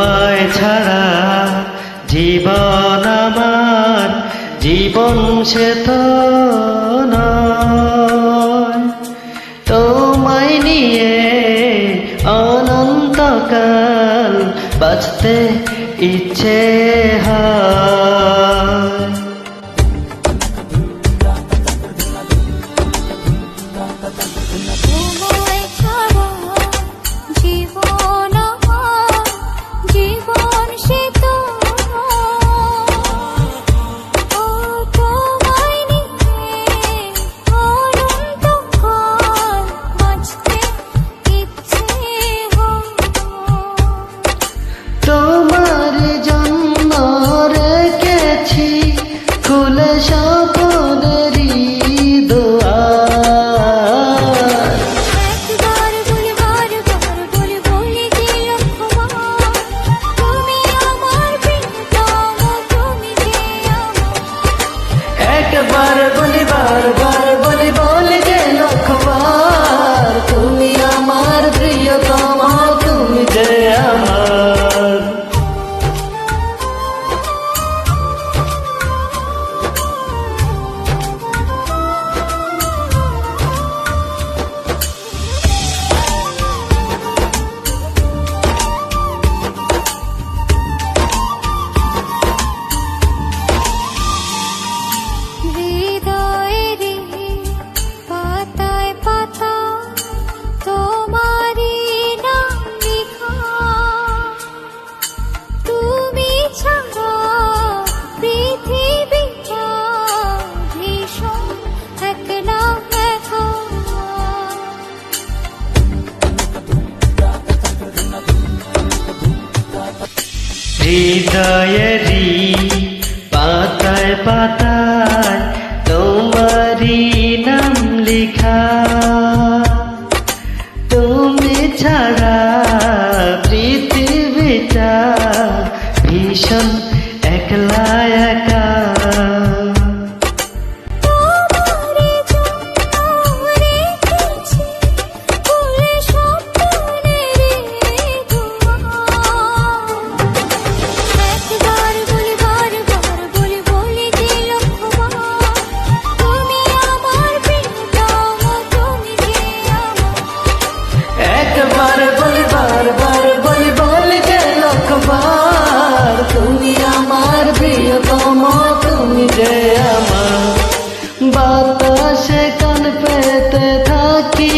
তোমায় ছাড়া জীবন আমার জীবন সে তো নয়। তোমায় নিয়ে অনন্তকাল বাঁচতে ইচ্ছে হয়। তোমায় ছাড়া জীবন আমার জীবন সে তো ও তোমায় নিয়ে অনন্তকাল বাঁচতে ইচ্ছে হয়। তোমার জন্য রেখেছি খুলে স্বপ্নেরই দুয়ার। একবার বলে বারবার বলে বলে যে লক্ষ্যবার তুমি আমার প্রিয়তম তুমি যে আমার। একবার বলি বারবার বলি বলি যে লক্ষবার তুমি আমার প্রিয়তম তুমি যে আমার। হৃদয়েরই পাতায় পাতায় তোমারই নাম লেখা, তুমি ছাড়া পৃথিবীটা ভীষণ একলা একা। হৃদয়েরই পাতায় পাতায় তোমারই নাম লেখা, তুমি ছাড়া পৃথিবীটা ভীষণ একলা একা। তোমারই জন্য রেখেছি খুলে স্বপ্নেরই দুয়ার। একবার বলে বারবার বলে বলে যে লক্ষ্যবার তুমি আমার প্রিয়তম তুমি যে আমার। একবার বলি বারবার বলি বলি যে লক্ষবার তুমি আমার প্রিয়তম তুমি যে আমার। বাতাসে কান পেতে থাকি